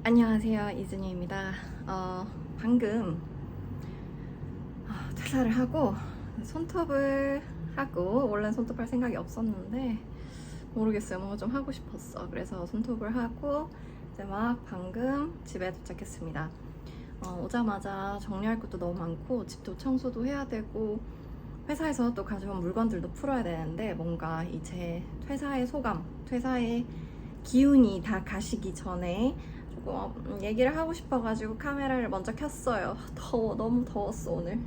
안녕하세요, 이진희입니다. 방금 퇴사를 하고 손톱을 하고, 원래 손톱 할 생각이 없었는데 모르겠어요, 뭔가 좀 하고 싶었어. 그래서 손톱을 하고 이제 막 방금 집에 도착했습니다. 오자마자 정리할 것도 너무 많고 집도 청소도 해야 되고 회사에서 또 가져온 물건들도 풀어야 되는데, 뭔가 이제 퇴사의 소감, 퇴사의 기운이 다 가시기 전에 조금 얘기를 하고 싶어가지고 카메라를 먼저 켰어요. 너무 더웠어 오늘.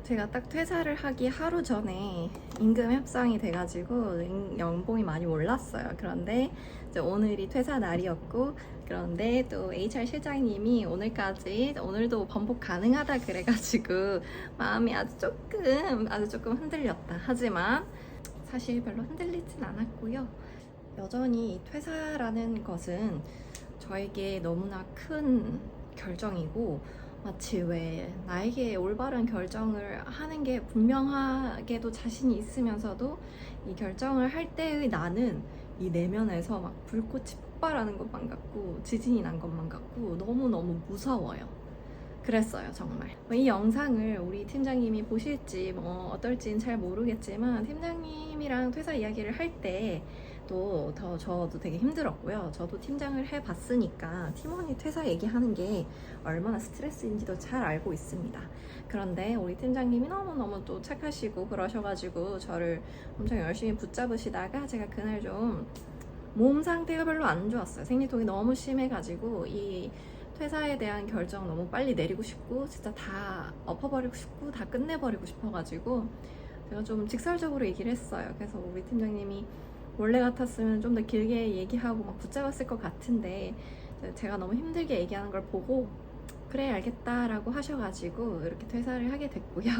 제가 딱 퇴사를 하기 하루 전에 임금 협상이 돼가지고 연봉이 많이 올랐어요. 그런데 이제 오늘이 퇴사 날이었고, 그런데 또 HR 실장님이 오늘도 번복 가능하다 그래가지고 마음이 아주 조금 흔들렸다. 하지만 사실 별로 흔들리진 않았고요. 여전히 이 퇴사라는 것은 저에게 너무나 큰 결정이고, 마치 왜 나에게 올바른 결정을 하는 게 분명하게도 자신이 있으면서도 이 결정을 할 때의 나는 이 내면에서 막 불꽃이 폭발하는 것만 같고 지진이 난 것만 같고 너무너무 무서워요. 그랬어요, 정말. 이 영상을 우리 팀장님이 보실지 어떨지는 잘 모르겠지만, 팀장님이랑 퇴사 이야기를 할 때 또 저도 되게 힘들었고요. 저도 팀장을 해봤으니까 팀원이 퇴사 얘기하는 게 얼마나 스트레스인지도 잘 알고 있습니다. 그런데 우리 팀장님이 너무너무 또 착하시고 그러셔가지고 저를 엄청 열심히 붙잡으시다가, 제가 그날 좀 몸 상태가 별로 안 좋았어요. 생리통이 너무 심해가지고 이 퇴사에 대한 결정 너무 빨리 내리고 싶고, 진짜 다 엎어버리고 싶고 다 끝내버리고 싶어가지고 제가 좀 직설적으로 얘기를 했어요. 그래서 우리 팀장님이 원래 같았으면 좀 더 길게 얘기하고 막 붙잡았을 것 같은데, 제가 너무 힘들게 얘기하는 걸 보고 그래 알겠다라고 하셔가지고 이렇게 퇴사를 하게 됐고요.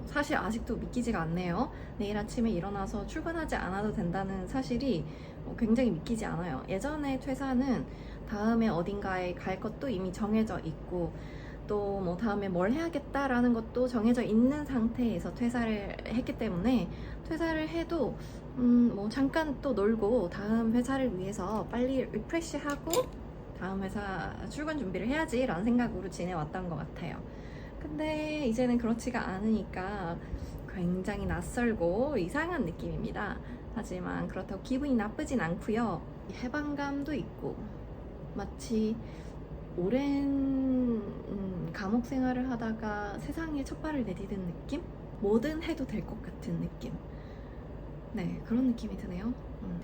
사실 아직도 믿기지가 않네요. 내일 아침에 일어나서 출근하지 않아도 된다는 사실이 굉장히 믿기지 않아요. 예전에 퇴사는 다음에 어딘가에 갈 것도 이미 정해져 있고, 또 뭐 다음에 뭘 해야겠다라는 것도 정해져 있는 상태에서 퇴사를 했기 때문에, 퇴사를 해도 뭐 잠깐 또 놀고 다음 회사를 위해서 빨리 리프레시하고 다음 회사 출근 준비를 해야지 라는 생각으로 지내왔던 것 같아요. 근데 이제는 그렇지가 않으니까 굉장히 낯설고 이상한 느낌입니다. 하지만 그렇다고 기분이 나쁘진 않고요. 해방감도 있고, 마치 오랜 감옥 생활을 하다가 세상에 첫 발을 내디딘 느낌? 뭐든 해도 될 것 같은 느낌. 네, 그런 느낌이 드네요.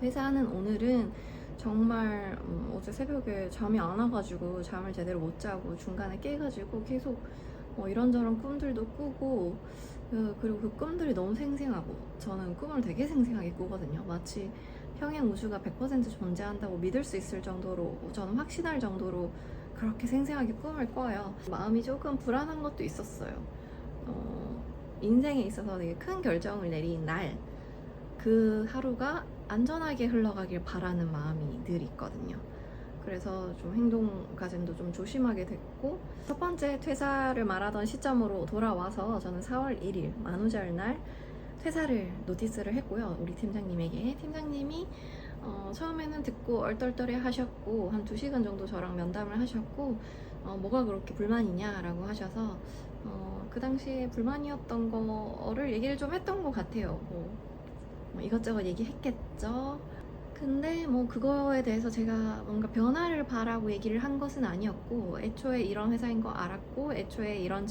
퇴사하는 오늘은 정말 어제 새벽에 잠이 안 와가지고 잠을 제대로 못 자고 중간에 깨가지고 계속 이런저런 꿈들도 꾸고, 그리고 그 꿈들이 너무 생생하고, 저는 꿈을 되게 생생하게 꾸거든요. 마치 평행 우주가 100% 존재한다고 믿을 수 있을 정도로, 저는 확신할 정도로 그렇게 생생하게 꿈을 꿔요. 마음이 조금 불안한 것도 있었어요. 인생에 있어서 되게 큰 결정을 내린 날, 그 하루가 안전하게 흘러가길 바라는 마음이 늘 있거든요. 그래서 좀 행동 가짐도 좀 조심하게 됐고, 첫 번째 퇴사를 말하던 시점으로 돌아와서 저는 4월 1일 만우절 날 퇴사를 노티스를 했고요. 우리 팀장님에게. 팀장님이 처음에는 듣고 얼떨떨해 하셨고, 한 2시간 정도 저랑 면담을 하셨고, 뭐가 그렇게 불만이냐라고 하셔서 그 당시에 불만이었던 거를 얘기를 좀 했던 것 같아요. 뭐 이것저것 얘기했겠죠. 근데 뭐 그거에 대해서 제가 뭔가 변화를 바라고 얘기를 한 것은 아니었고, 애초에 이런 회사인 거 알았고, 애초에 이런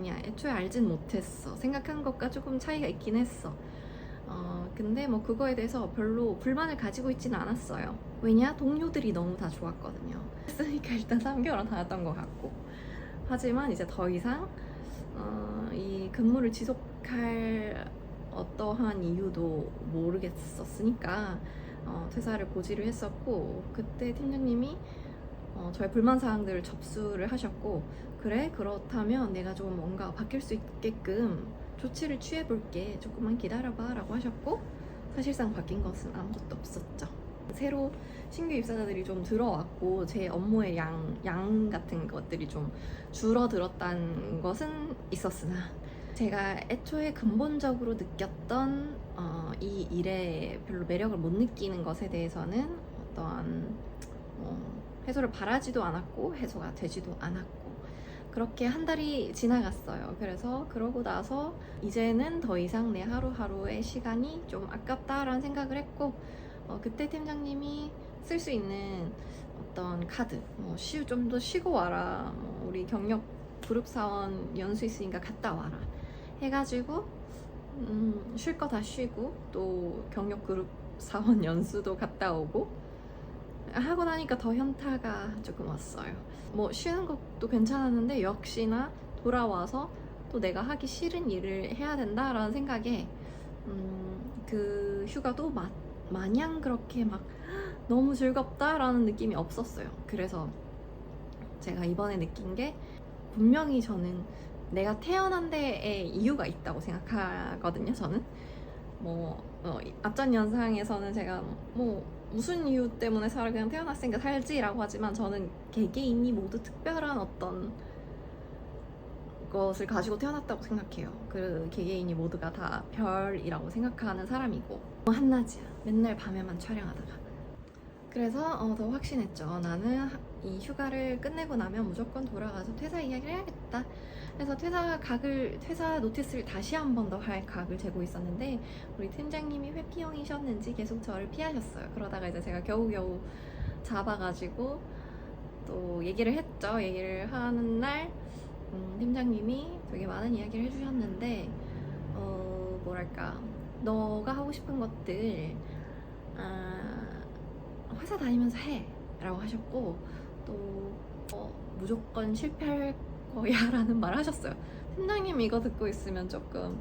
애초에 알진 못했어. 생각한 것과 조금 차이가 있긴 했어. 근데 뭐 그거에 대해서 별로 불만을 가지고 있지는 않았어요. 왜냐? 동료들이 너무 다 좋았거든요. 그러니까 일단 3개월은 다녔던 것 같고, 하지만 이제 더 이상 이 근무를 지속할 어떠한 이유도 모르겠었으니까 퇴사를 고지를 했었고, 그때 팀장님이 저의 불만사항들을 접수를 하셨고, 그래? 그렇다면 내가 좀 뭔가 바뀔 수 있게끔 조치를 취해볼게. 조금만 기다려봐 라고 하셨고, 사실상 바뀐 것은 아무것도 없었죠. 새로 신규 입사자들이 좀 들어왔고, 제 업무의 양 같은 것들이 좀 줄어들었다는 것은 있었으나, 제가 애초에 근본적으로 느꼈던 이 일에 별로 매력을 못 느끼는 것에 대해서는 어떤 해소를 바라지도 않았고 해소가 되지도 않았고 그렇게 한 달이 지나갔어요. 그래서 그러고 나서 이제는 더 이상 내 하루하루의 시간이 좀 아깝다라는 생각을 했고 그때 팀장님이 쓸 수 있는 어떤 카드 좀 더 쉬고 와라, 우리 경력 그룹 사원 연수 있으니까 갔다 와라 해가지고 쉴 거 다 쉬고 또 경력 그룹 사원 연수도 갔다 오고 하고 나니까 더 현타가 조금 왔어요. 쉬는 것도 괜찮았는데 역시나 돌아와서 또 내가 하기 싫은 일을 해야 된다라는 생각에 그 휴가도 마냥 그렇게 막 너무 즐겁다라는 느낌이 없었어요. 그래서 제가 이번에 느낀 게 분명히 저는 내가 태어난 데에 이유가 있다고 생각하거든요. 저는 앞전 영상에서는 제가 무슨 이유 때문에 살아 그냥 태어났으니까 살지라고 하지만 저는 개개인이 모두 특별한 어떤 것을 가지고 태어났다고 생각해요. 그 개개인이 모두가 다 별이라고 생각하는 사람이고 한낮이야. 맨날 밤에만 촬영하다가 그래서 더 확신했죠. 나는 이 휴가를 끝내고 나면 무조건 돌아가서 퇴사 이야기를 해야겠다. 그래서 퇴사 노티스를 다시 한 번 더 할 각을 재고 있었는데 우리 팀장님이 회피형이셨는지 계속 저를 피하셨어요. 그러다가 이제 제가 겨우겨우 잡아가지고 또 얘기를 했죠. 얘기를 하는 날 팀장님이 되게 많은 이야기를 해주셨는데 뭐랄까, 너가 하고 싶은 것들 회사 다니면서 해 라고 하셨고 또 무조건 실패할 거야 라는 말을 하셨어요. 팀장님 이거 듣고 있으면 조금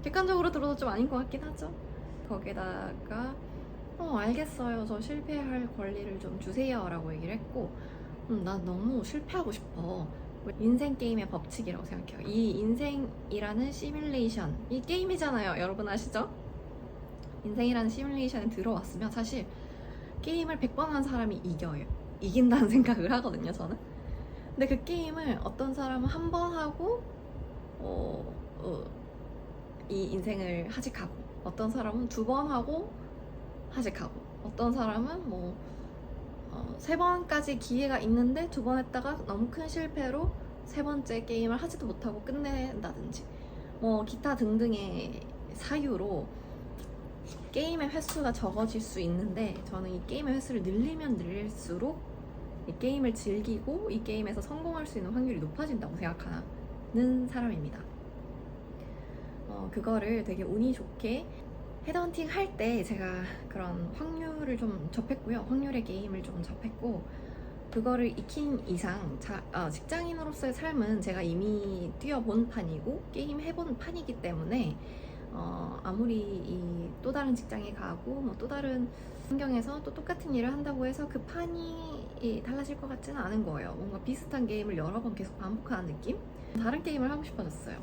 객관적으로 들어도 좀 아닌 것 같긴 하죠. 거기다가 알겠어요, 저 실패할 권리를 좀 주세요 라고 얘기를 했고 난 너무 실패하고 싶어. 인생 게임의 법칙이라고 생각해요. 이 인생이라는 시뮬레이션, 이 게임이잖아요. 여러분 아시죠? 인생이라는 시뮬레이션에 들어왔으면 사실 게임을 100번 한 사람이 이긴다는 생각을 하거든요, 저는. 근데 그 게임을 어떤 사람은 한 번 하고 이 인생을 하직하고, 어떤 사람은 2번 하고 하직하고, 어떤 사람은 3번까지 기회가 있는데 2번 했다가 너무 큰 실패로 3번째 게임을 하지도 못하고 끝낸다든지 기타 등등의 사유로 게임의 횟수가 적어질 수 있는데, 저는 이 게임의 횟수를 늘리면 늘릴수록 이 게임을 즐기고 이 게임에서 성공할 수 있는 확률이 높아진다고 생각하는 사람입니다. 그거를 되게 운이 좋게 헤드헌팅 할 때 제가 그런 확률을 좀 접했고요. 확률의 게임을 좀 접했고, 그거를 익힌 이상 직장인으로서의 삶은 제가 이미 뛰어본 판이고 게임 해본 판이기 때문에 아무리 또 다른 직장에 가고 또 다른 환경에서 또 똑같은 일을 한다고 해서 그 판이 달라질 것 같지는 않은 거예요. 뭔가 비슷한 게임을 여러 번 계속 반복하는 느낌? 다른 게임을 하고 싶어졌어요.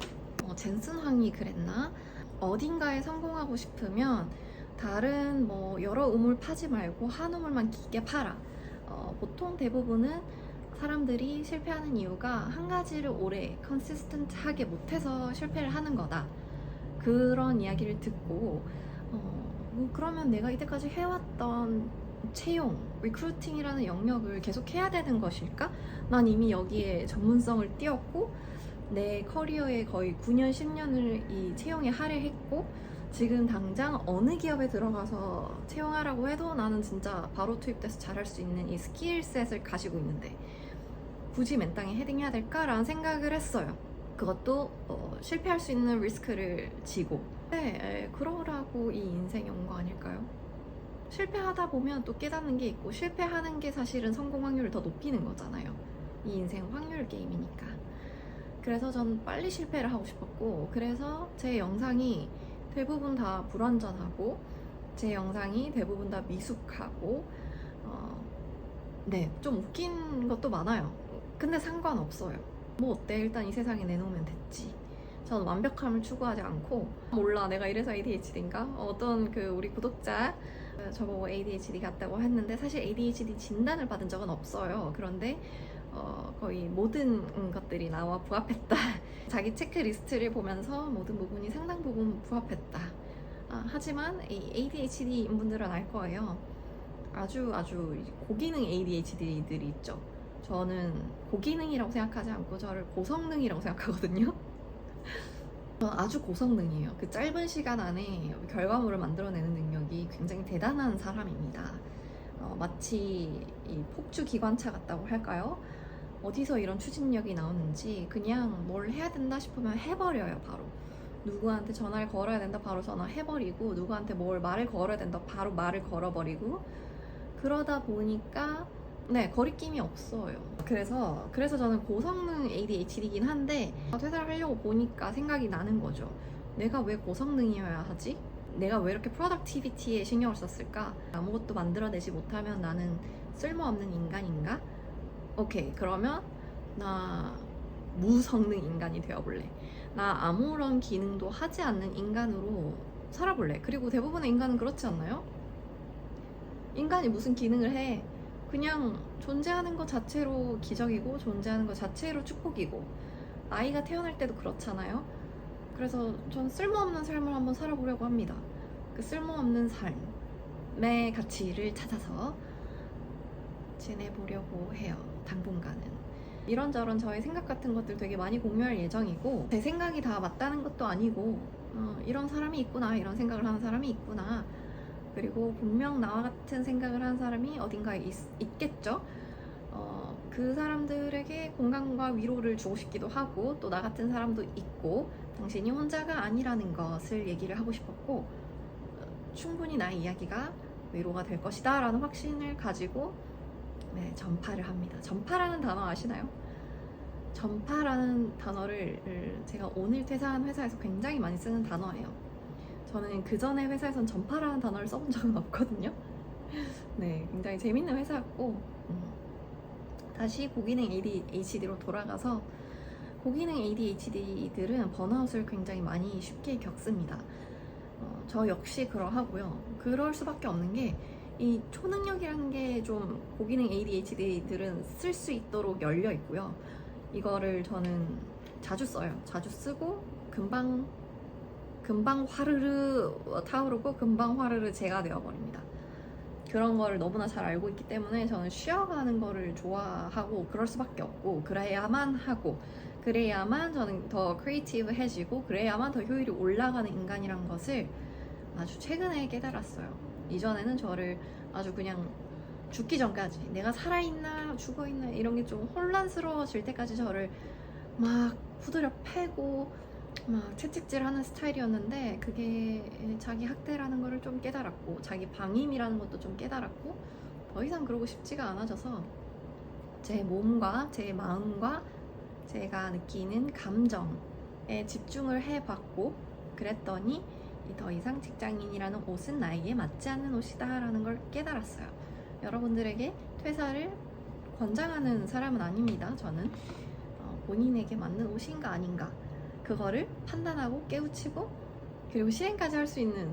젠슨 황이 그랬나? 어딘가에 성공하고 싶으면 다른 여러 우물 파지 말고 한 우물만 깊게 파라. 보통 대부분은 사람들이 실패하는 이유가 한 가지를 오래 컨시스턴트하게 못해서 실패를 하는 거다. 그런 이야기를 듣고 그러면 내가 이때까지 해왔던 채용, 리크루팅이라는 영역을 계속 해야 되는 것일까? 난 이미 여기에 전문성을 띄웠고 내 커리어에 거의 9년, 10년을 이 채용에 할애했고 지금 당장 어느 기업에 들어가서 채용하라고 해도 나는 진짜 바로 투입돼서 잘할 수 있는 이 스킬셋을 가지고 있는데 굳이 맨땅에 헤딩해야 될까라는 생각을 했어요. 그것도 실패할 수 있는 리스크를 지고. 그러라고 이 인생이 온 거 아닐까요? 실패하다 보면 또 깨닫는 게 있고, 실패하는 게 사실은 성공 확률을 더 높이는 거잖아요. 이 인생 확률 게임이니까. 그래서 전 빨리 실패를 하고 싶었고, 그래서 제 영상이 대부분 다 불완전하고 제 영상이 대부분 다 미숙하고 좀 웃긴 것도 많아요. 근데 상관없어요. 어때? 일단 이 세상에 내놓으면 됐지. 전 완벽함을 추구하지 않고, 몰라 내가 이래서 ADHD인가? 어떤 우리 구독자 저보고 ADHD 같다고 했는데 사실 ADHD 진단을 받은 적은 없어요. 그런데 거의 모든 것들이 나와 부합했다. 자기 체크리스트를 보면서 모든 부분이 상당 부분 부합했다. 하지만 ADHD인 분들은 알 거예요. 아주 고기능 ADHD들이 있죠. 저는 고기능이라고 생각하지 않고 저를 고성능이라고 생각하거든요. 저는 아주 고성능이에요. 그 짧은 시간 안에 결과물을 만들어내는 능력이 굉장히 대단한 사람입니다. 마치 이 폭주 기관차 같다고 할까요? 어디서 이런 추진력이 나오는지 그냥 뭘 해야 된다 싶으면 해버려요. 바로 누구한테 전화를 걸어야 된다 바로 전화해버리고, 누구한테 뭘 말을 걸어야 된다 바로 말을 걸어버리고, 그러다 보니까 네, 거리낌이 없어요. 그래서 저는 고성능 ADHD이긴 한데 퇴사를 하려고 보니까 생각이 나는 거죠. 내가 왜 고성능이어야 하지? 내가 왜 이렇게 프로덕티비티에 신경을 썼을까? 아무것도 만들어내지 못하면 나는 쓸모없는 인간인가? 오케이, 그러면 나 무성능 인간이 되어볼래. 나 아무런 기능도 하지 않는 인간으로 살아볼래. 그리고 대부분의 인간은 그렇지 않나요? 인간이 무슨 기능을 해? 그냥 존재하는 것 자체로 기적이고 존재하는 것 자체로 축복이고, 아이가 태어날 때도 그렇잖아요. 그래서 전 쓸모없는 삶을 한번 살아보려고 합니다. 그 쓸모없는 삶의 가치를 찾아서 지내보려고 해요. 당분간은. 이런저런 저의 생각 같은 것들 되게 많이 공유할 예정이고, 제 생각이 다 맞다는 것도 아니고 이런 사람이 있구나, 이런 생각을 하는 사람이 있구나, 그리고 분명 나와 같은 생각을 하는 사람이 어딘가에 있겠죠. 그 사람들에게 공감과 위로를 주고 싶기도 하고, 또 나 같은 사람도 있고, 당신이 혼자가 아니라는 것을 얘기를 하고 싶었고, 충분히 나의 이야기가 위로가 될 것이다 라는 확신을 가지고 네, 전파를 합니다. 전파라는 단어 아시나요? 전파라는 단어를 제가 오늘 퇴사한 회사에서 굉장히 많이 쓰는 단어예요. 저는 그 전에 회사에선 전파라는 단어를 써본 적은 없거든요. 네, 굉장히 재밌는 회사였고, 다시 고기능 ADHD로 돌아가서, 고기능 ADHD들은 번아웃을 굉장히 많이 쉽게 겪습니다. 저 역시 그러하고요. 그럴 수밖에 없는 게, 이 초능력이라는 게 좀 고기능 ADHD들은 쓸 수 있도록 열려 있고요. 이거를 저는 자주 써요. 자주 쓰고 금방 화르르 타오르고 금방 화르르 제가 되어버립니다. 그런 거를 너무나 잘 알고 있기 때문에 저는 쉬어가는 거를 좋아하고, 그럴 수밖에 없고, 그래야만 하고, 그래야만 저는 더 크리에이티브해지고, 그래야만 더 효율이 올라가는 인간이란 것을 아주 최근에 깨달았어요. 이전에는 저를 아주 그냥 죽기 전까지, 내가 살아있나 죽어있나 이런 게 좀 혼란스러워질 때까지 저를 막 후드려 패고 막 채찍질하는 스타일이었는데, 그게 자기 학대라는 거를 좀 깨달았고, 자기 방임이라는 것도 좀 깨달았고, 더 이상 그러고 싶지가 않아져서 제 몸과 제 마음과 제가 느끼는 감정에 집중을 해봤고, 그랬더니 더 이상 직장인이라는 옷은 나에게 맞지 않는 옷이다 라는 걸 깨달았어요. 여러분들에게 퇴사를 권장하는 사람은 아닙니다. 저는 본인에게 맞는 옷인가 아닌가, 그거를 판단하고 깨우치고, 그리고 실행까지 할 수 있는,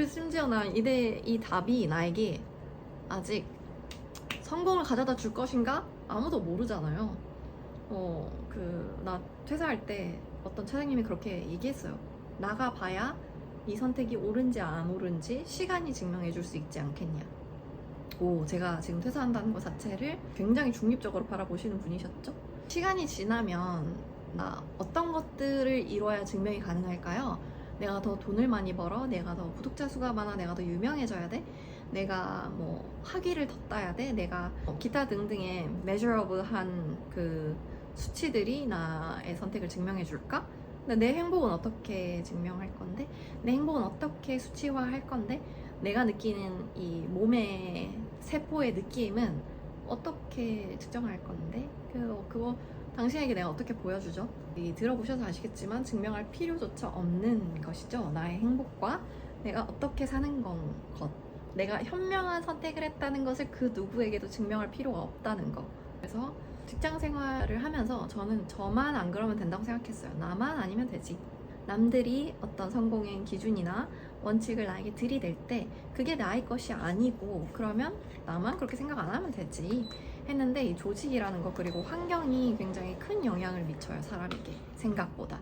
심지어 이 답이 나에게 아직 성공을 가져다 줄 것인가? 아무도 모르잖아요. 나 퇴사할 때 어떤 차장님이 그렇게 얘기했어요. 나가봐야 이 선택이 옳은지 안 옳은지 시간이 증명해 줄 수 있지 않겠냐. 제가 지금 퇴사한다는 것 자체를 굉장히 중립적으로 바라보시는 분이셨죠? 시간이 지나면 나 어떤 것들을 이뤄야 증명이 가능할까요? 내가 더 돈을 많이 벌어? 내가 더 구독자 수가 많아? 내가 더 유명해져야 돼? 내가 뭐 학위를 더 따야 돼? 내가 기타 등등의 measureable한 그 수치들이 나의 선택을 증명해 줄까? 근데 내 행복은 어떻게 증명할 건데? 내 행복은 어떻게 수치화할 건데? 내가 느끼는 이 몸의 세포의 느낌은 어떻게 측정할 건데? 그거 당신에게 내가 어떻게 보여주죠? 들어보셔서 아시겠지만 증명할 필요조차 없는 것이죠. 나의 행복과 내가 어떻게 사는 것, 내가 현명한 선택을 했다는 것을 그 누구에게도 증명할 필요가 없다는 거. 그래서 직장 생활을 하면서 저는 저만 안 그러면 된다고 생각했어요. 나만 아니면 되지. 남들이 어떤 성공의 기준이나 원칙을 나에게 들이댈 때 그게 나의 것이 아니고, 그러면 나만 그렇게 생각 안 하면 되지 했는데, 이 조직이라는 거, 그리고 환경이 굉장히 큰 영향을 미쳐요. 사람에게 생각보다.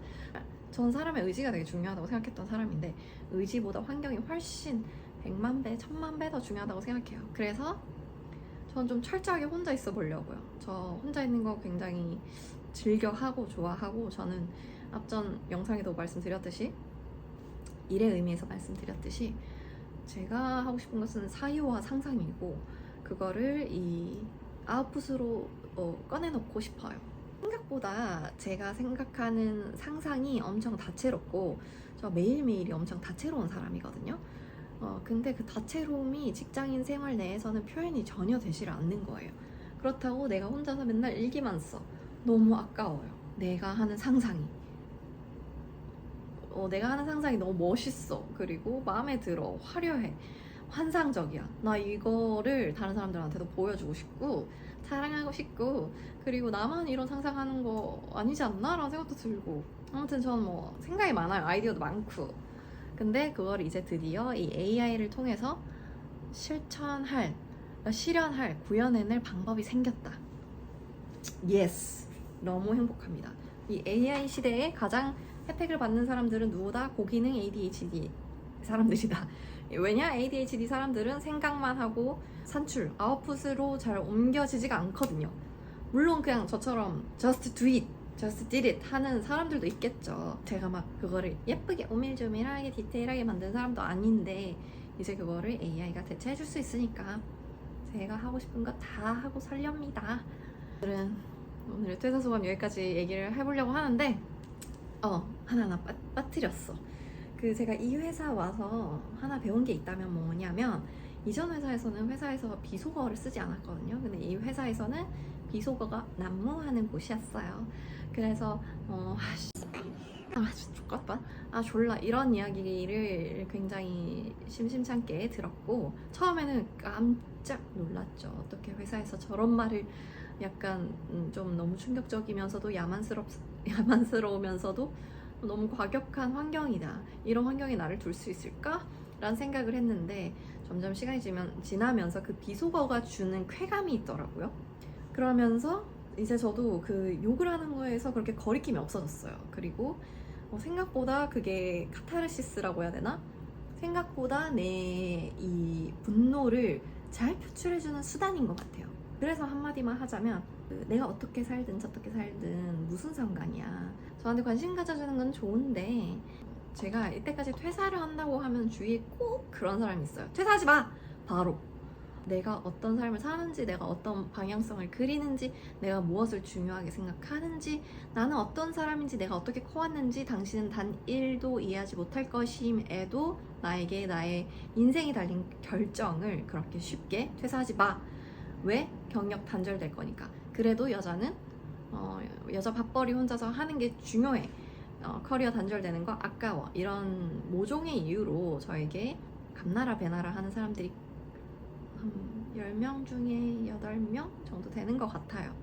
전 사람의 의지가 되게 중요하다고 생각했던 사람인데, 의지보다 환경이 훨씬 100만 배, 1000만 배 더 중요하다고 생각해요. 그래서 저는 좀 철저하게 혼자 있어 보려고요. 저 혼자 있는 거 굉장히 즐겨하고 좋아하고, 저는 앞전 영상에도 말씀드렸듯이, 일의 의미에서 말씀드렸듯이, 제가 하고 싶은 것은 사유와 상상이고, 그거를 이 아웃풋으로 꺼내놓고 싶어요. 생각보다 제가 생각하는 상상이 엄청 다채롭고, 저 매일매일이 엄청 다채로운 사람이거든요. 근데 그 다채로움이 직장인 생활 내에서는 표현이 전혀 되질 않는 거예요. 그렇다고 내가 혼자서 맨날 일기만 써. 너무 아까워요. 내가 하는 상상이. 내가 하는 상상이 너무 멋있어. 그리고 마음에 들어. 화려해. 환상적이야. 나 이거를 다른 사람들한테도 보여주고 싶고, 자랑하고 싶고, 그리고 나만 이런 상상하는 거 아니지 않나? 라는 생각도 들고. 아무튼 저는 뭐 생각이 많아요. 아이디어도 많고. 근데 그걸 이제 드디어 이 AI를 통해서 실현할, 구현해낼 방법이 생겼다. 예스! 너무 행복합니다. 이 AI 시대에 가장 혜택을 받는 사람들은 누구다? 고기능 ADHD 사람들이다. 왜냐? ADHD 사람들은 생각만 하고 산출, 아웃풋으로 잘 옮겨지지가 않거든요. 물론 그냥 저처럼 just do it, just did it 하는 사람들도 있겠죠. 제가 막 그거를 예쁘게 오밀조밀하게 디테일하게 만든 사람도 아닌데, 이제 그거를 AI가 대체해줄 수 있으니까 제가 하고 싶은 거 다 하고 살렵니다. 오늘의 퇴사소감 여기까지 얘기를 해보려고 하는데, 하나 빠뜨렸어. 제가 이 회사 와서 하나 배운 게 있다면 뭐냐면, 이전 회사에서는 회사에서 비속어를 쓰지 않았거든요. 근데 이 회사에서는 비속어가 난무하는 곳이었어요. 그래서 죽겠다. 졸라 이런 이야기를 굉장히 심심찮게 들었고, 처음에는 깜짝 놀랐죠. 어떻게 회사에서 저런 말을, 약간 좀 너무 충격적이면서도 야만스러우면서도 너무 과격한 환경이다. 이런 환경에 나를 둘 수 있을까? 라는 생각을 했는데, 점점 시간이 지나면서 그 비속어가 주는 쾌감이 있더라고요. 그러면서 이제 저도 그 욕을 하는 거에서 그렇게 거리낌이 없어졌어요. 그리고 생각보다 그게 카타르시스라고 해야 되나? 생각보다 내 이 분노를 잘 표출해주는 수단인 것 같아요. 그래서 한마디만 하자면, 내가 어떻게 살든 저떻게 살든 무슨 상관이야. 저한테 관심 가져주는 건 좋은데, 제가 이때까지 퇴사를 한다고 하면 주위에 꼭 그런 사람이 있어요. 퇴사하지 마! 바로. 내가 어떤 삶을 사는지, 내가 어떤 방향성을 그리는지, 내가 무엇을 중요하게 생각하는지, 나는 어떤 사람인지, 내가 어떻게 커왔는지 당신은 단 1도 이해하지 못할 것임에도 나에게 나의 인생이 달린 결정을 그렇게 쉽게 퇴사하지 마. 왜? 경력 단절될 거니까. 그래도 여자는 여자 밥벌이 혼자서 하는 게 중요해. 커리어 단절되는 거 아까워. 이런 모종의 이유로 저에게 감나라 배나라 하는 사람들이 한 10명 중에 8명 정도 되는 것 같아요.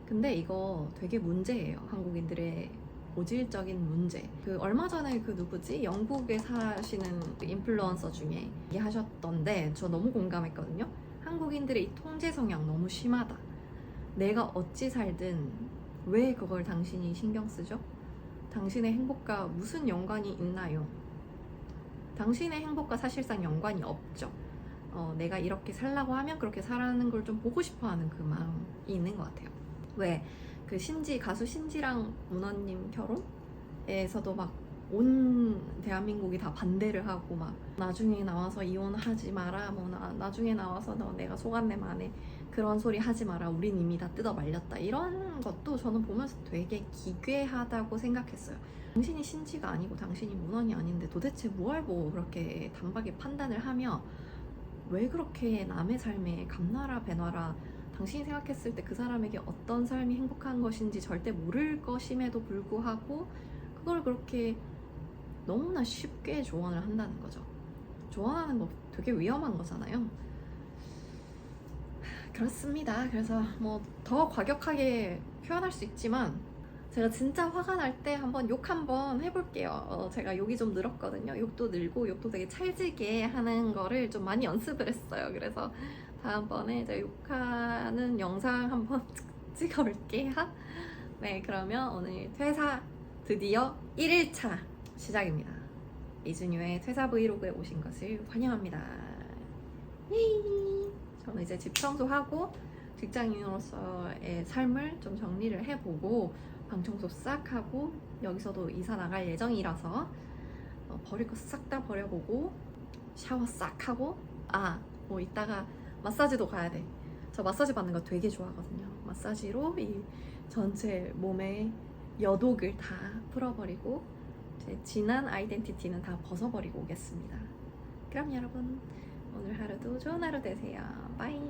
근데 이거 되게 문제예요. 한국인들의 고질적인 문제. 얼마 전에 누구지? 영국에 사시는 인플루언서 중에 얘기하셨던데, 저 너무 공감했거든요. 한국인들의 이 통제 성향 너무 심하다. 내가 어찌 살든 왜 그걸 당신이 신경 쓰죠? 당신의 행복과 무슨 연관이 있나요? 당신의 행복과 사실상 연관이 없죠. 내가 이렇게 살라고 하면 그렇게 살아가는 걸 좀 보고 싶어 하는 그 마음이 있는 것 같아요. 왜? 가수 신지랑 문원님 결혼에서도 막 온 대한민국이 다 반대를 하고, 막 나중에 나와서 이혼하지 마라, 나중에 나와서 너 내가 속았네 안에 그런 소리 하지 마라, 우린 이미 다 뜯어 말렸다, 이런 것도 저는 보면서 되게 기괴하다고 생각했어요. 당신이 신지가 아니고 당신이 문원이 아닌데 도대체 뭘 보고 그렇게 단박에 판단을 하며, 왜 그렇게 남의 삶에 감나라 배나라, 당신이 생각했을 때 그 사람에게 어떤 삶이 행복한 것인지 절대 모를 것임에도 불구하고 그걸 그렇게 너무나 쉽게 조언을 한다는 거죠. 조언하는 거 되게 위험한 거잖아요. 그렇습니다. 그래서 더 과격하게 표현할 수 있지만, 제가 진짜 화가 날 때 욕 한번 해볼게요. 제가 욕이 좀 늘었거든요. 욕도 늘고 욕도 되게 찰지게 하는 거를 좀 많이 연습을 했어요. 그래서 다음번에 제가 욕하는 영상 한번 찍어볼게요. 네, 그러면 오늘 퇴사 드디어 1일차 시작입니다. 이준유의 퇴사 브이로그에 오신 것을 환영합니다. 저는 이제 집 청소하고 직장인으로서의 삶을 좀 정리를 해보고 방 청소 싹 하고 여기서도 이사 나갈 예정이라서 버릴 거 싹 다 버려보고 샤워 싹 하고 뭐 이따가 마사지도 가야 돼. 저 마사지 받는 거 되게 좋아하거든요. 마사지로 이 전체 몸에 여독을 다 풀어버리고 제 진한 아이덴티티는 다 벗어버리고 오겠습니다. 그럼 여러분 오늘 하루도 좋은 하루 되세요. 바이.